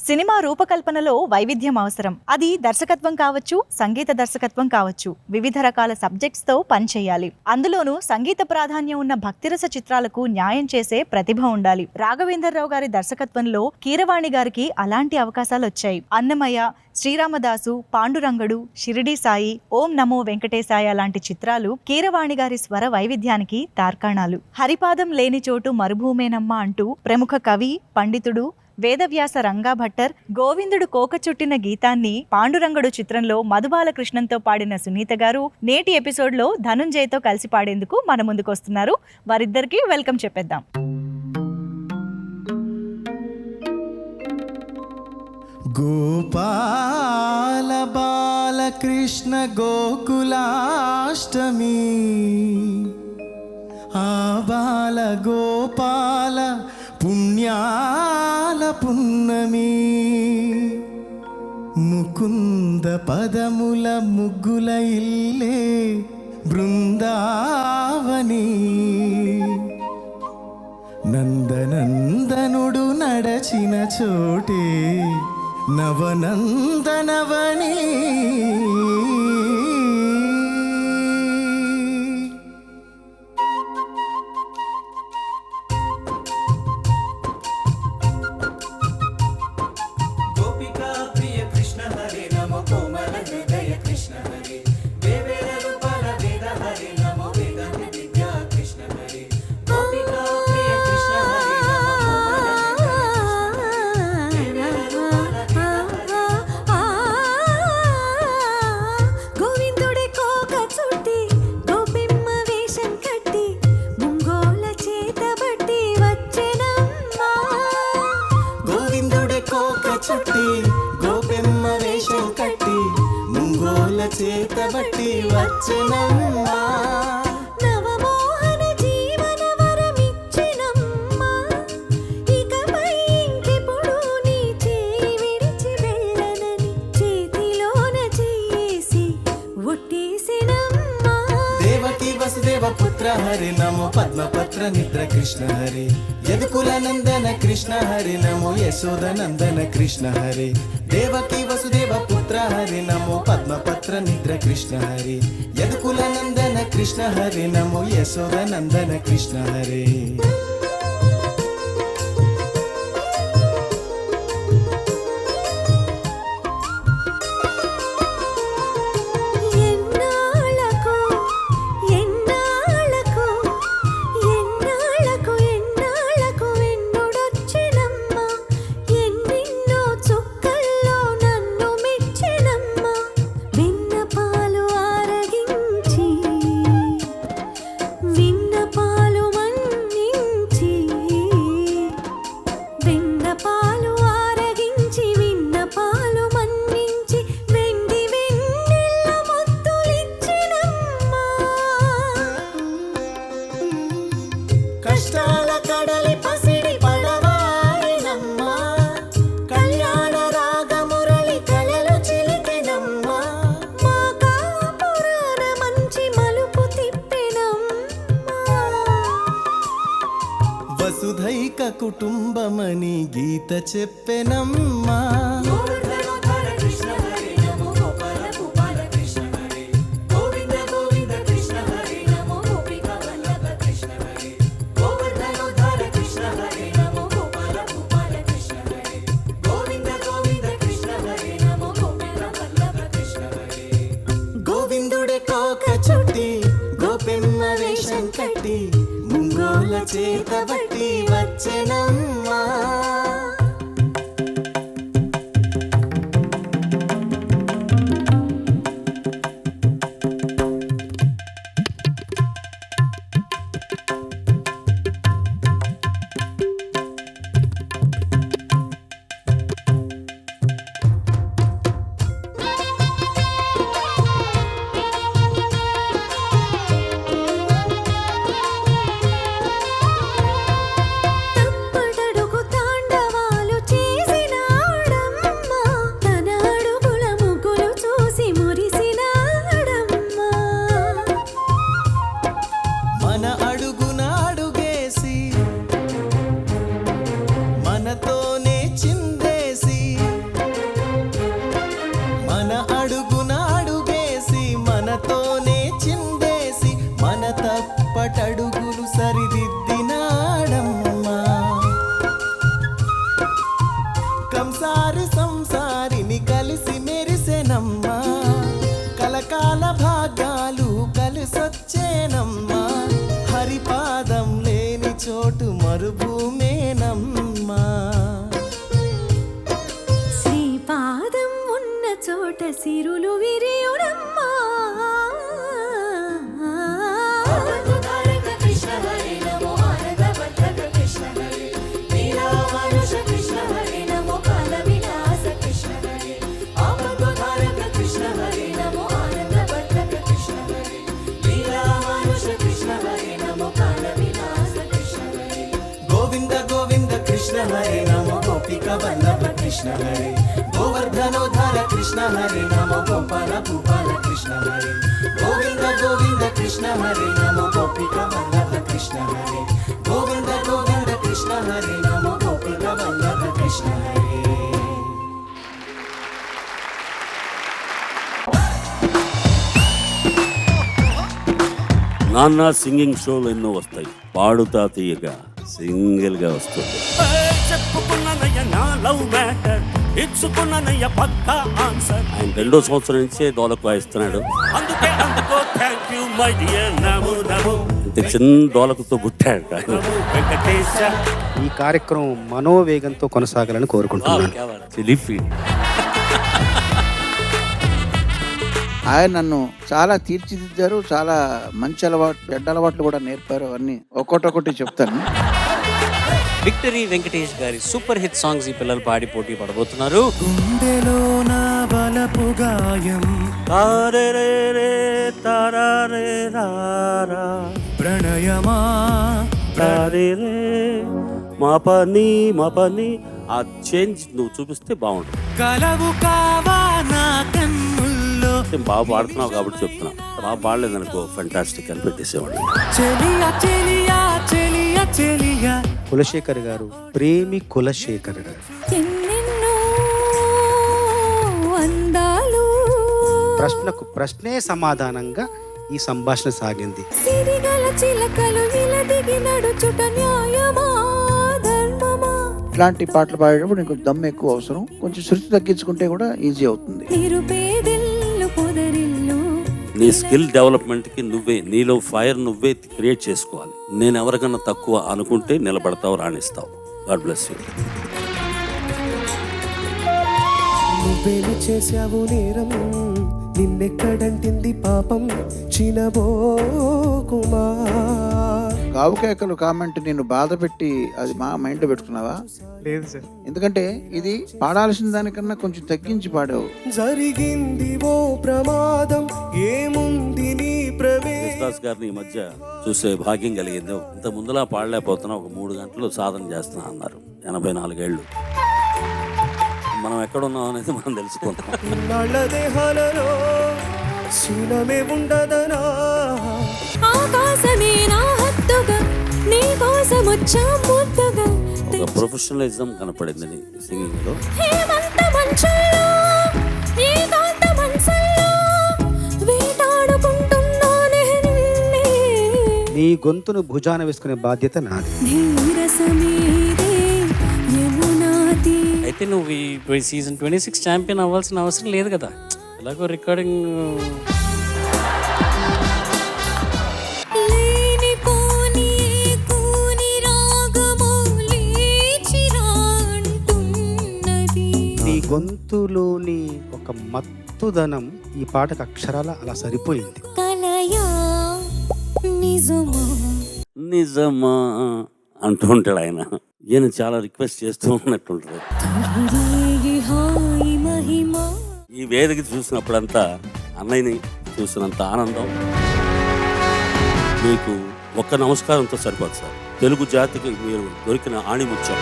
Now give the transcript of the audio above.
Cinema రూపకల్పనలో వైవిధ్యం అవసరం. అది దర్శకత్వం కావచ్చు, సంగీత దర్శకత్వం కావచ్చు. వివిధ రకాల సబ్జెక్ట్స్ తో పనిచేయాలి. అందులోనూ సంగీత ప్రాధాన్యం ఉన్న భక్తిరస చిత్రాలకు న్యాయం చేసే ప్రతిభ ఉండాలి. రాఘవేంద్రరావు గారి దర్శకత్వంలో కీరవాణి గారికి అలాంటి అవకాశాలు వచ్చాయి. అన్నమయ్య, శ్రీరామదాసు, పాండురంగడు, షిరిడి సాయి, ఓం నమో వెంకటేశాయ లాంటి చిత్రాలు కీరవాణి గారి స్వర వైవిధ్యానికి తార్కాణాలు. హరిపాదం లేని చోటు మరుభూమేనమ్మ అంటూ ప్రముఖ కవి, పండితుడు వేదవ్యాస రంగాభట్టర్ గోవిందుడు కోక చుట్టిన గీతాన్ని పాండురంగడు చిత్రంలో మధుబాలకృష్ణన్తో పాడిన సునీత గారు నేటి ఎపిసోడ్లో ధనుంజయ్తో కలిసి పాడేందుకు మన ముందుకొస్తున్నారు. వారిద్దరికీ వెల్కమ్ చెప్పేద్దాం. గోపాల బాలకృష్ణ గోకులాష్టమి, ఆ బాల గోపాల పుణ్యాల పున్నమి, ముకుంద పదముల ముగ్గుల ఇల్లే బృందావని, నందనందనుడు నడచిన చోటే నవనందనవని. గోపెమ్మ వేషం కట్టి ముంగోల చేతబట్టి వచ్చెనమ్మా, నవమోహన జీవన వరమిచ్చినమ్మా, ఇకపై ఇంకెప్పుడు నీ చేయి విడిచి వెళ్ళనని చేతిలోన చేసి ఒట్టేసినమ్మా. దేవకి వసుదేవ పుత్ర హరి నమో పద్మపత్ర నిద్ర కృష్ణ హరి, యదుకుల నందన కృష్ణ హరి నమో యశోద నందన కృష్ణ హరి. దేవకి వసుదేవ పుత్ర హరి నమో పద్మపత్ర నిద్ర కృష్ణ హరి, యదుకుల నందన కృష్ణ హరి నమో యశోద నందన కృష్ణ హరి. కష్టాల కడలి పసిడి పడవాయినమ్మా, కళ్యాణ రాగమురళి కలలు చిలికెనమ్మా, మా కాపురాన మంచి మలుపు తిప్పెనమ్మా. వసుధైక కుటుంబమని గీత చెప్పెనమ్మా, చుట్టి గోపెమ్మ వేషం కట్టి ముంగోల చేతబట్టి వచ్చెనమ్మా. కంసారి సంసారిని కలిసి మెరిసెనమ్మా కలకాల భాగ్యాలు కలిసొచ్చేనమ్మా హరిపాదం లేని చోటు మరుభూమేనమ్మా శ్రీపాదం ఉన్న చోట సిరులు విరియునమ్మా కృష్ణ హరే నమో గోపిక వల్లభ కృష్ణ హరే గోవర్ధనోధార కృష్ణ హరే నమో గోపాల భూపాల కృష్ణ హరే గోవింద గోవింద కృష్ణ హరే నమో గోపిక వల్లభ కృష్ణ హరే గోవింద గోవింద కృష్ణ హరే నమో గోపిక వల్లభ కృష్ణ హరే. నాన్న సింగింగ్ షోలు ఎన్నో వస్తాయి, పాడుతా తీయగా సింగిల్ గా వస్తుంది. ఆయన 2వ సంవత్సరం నుంచే డోలకు వాయిస్తున్నాడు. ఇంత చిన్న డోలకుతో పుట్టాడు ఆయన. ఈ కార్యక్రమం మనోవేగంతో కొనసాగాలని కోరుకుంటున్నాను. ఆయన నన్ను చాలా తీర్చిదిద్దారు, చాలా మంచి అలవాటు చెడ్డ అలవాట్లు కూడా నేర్పారు. అవన్నీ ఒక్కొక్కటి చెప్తాను. విక్టరీ వెంకటేష్ గారి సూపర్ హిట్ సాంగ్స్ ఈ పిల్లలు పాడి పోటీ పడబోతున్నారు. గుండెలో నా బలపు గాయం ప్రణయమా మా పని ఆ చేంజ్ నువ్వు చూపిస్తే బాగుంటుంది. కలవు కావా నా కన్నుల్లో బాగా పాడుతున్నావు కాబట్టి చెప్తున్నా, బాగా పాడలేదు అనుకో ఫెంటాస్టిక్ అని పెట్టేసేవాడు. చెలియా చెలియా చెలియా చెలియా. కులశేఖర్ గారు, ప్రేమి కులశేఖర్ గారు. ఎన్నెన్నో అందాలు ప్రశ్నకు ప్రశ్నే సమాధానంగా ఈ సంభాషణ సాగింది. సిరిగల చిలకలు విలదిగి నడుచుట న్యాయమా ధర్మమా. ఇట్లాంటి పాటలు పాడేటప్పుడు నీకు దమ్ము ఎక్కువ అవసరం. కొంచెం శృతి తగ్గించుకుంటే కూడా ఈజీ అవుతుంది. నిరుపేదిల్లు పొదరిల్లు నీ స్కిల్ డెవలప్మెంట్ కి నువ్వే, నీలో ఫైర్ నువ్వే క్రియేట్ చేసుకోవాలి. నేను ఎవరికన్నా తక్కువ అనుకుంటే నిలబడతావు, రాణిస్తావు. God bless you. నువ్వేమి చేశావు నేరం, నిన్నెక్కడంటింది పాపం చినబోకుమా. కావుకేకలు కామెంట్ నేను బాధ పెట్టి అది మా మైండ్లో పెట్టుకున్నావా? లేదు సార్. ఎందుకంటే ఇది పాడాల్సిన దానికన్నా కొంచెం తగ్గించి పాడావు. జరిగింది ఓ ప్రమాదం, ఏముంది నీ దాస్ గారిని ఈ మధ్య చూసే భాగ్యం కలిగింది. ఇంత ముందులా పాడలేకపోతున్నా, ఒక 3 గంటలు సాధన చేస్తున్నా అన్నారు. 84 ఏళ్ళు. మనం ఎక్కడున్నాం అనేది మనం తెలుసుకుంటాం. దేహాలలో శూలమే ఉండదనా. ఆకాశమే నా హద్దుగా నీ కోసం వచ్చా ముద్దుగా. ఒక ప్రొఫెషనలిజం కనపడింది నీ సింగింగ్ లో. హేమంత మంచుల్లో ఏకాంత మనసుల్లో వేటాడుకుంటున్నానే నిన్నే. నీ గొంతును భుజాన వేసుకునే బాధ్యత నాది. నీరసమీదే యమునాది. అయితే నువ్వు ఈ సీజన్ 26 ఛాంపియన్ అవ్వాల్సిన అవసరం లేదు కదా, ఎలాగో రికార్డింగ్. లేనిపోని కూని రాగము లేచిరా అంటున్నది. నీ గొంతులోని ఒక మత్తుదనం ఈ పాటకు అక్షరాల అలా సరిపోయింది. కలయా నిజమా నిజమా అంటూ ఉంటాడు ఆయన. ఈయన చాలా రిక్వెస్ట్ చేస్తూ ఉన్నట్టుంటారు. రేగి హాయి మహిమ. ఈ వేదిక చూసినప్పుడంతా అన్నయ్యని చూసినంత ఆనందం మీకు ఒక్క నమస్కారంతో సరిపోదు సార్. తెలుగు జాతికి మీరు దొరికిన ఆణిముత్యం.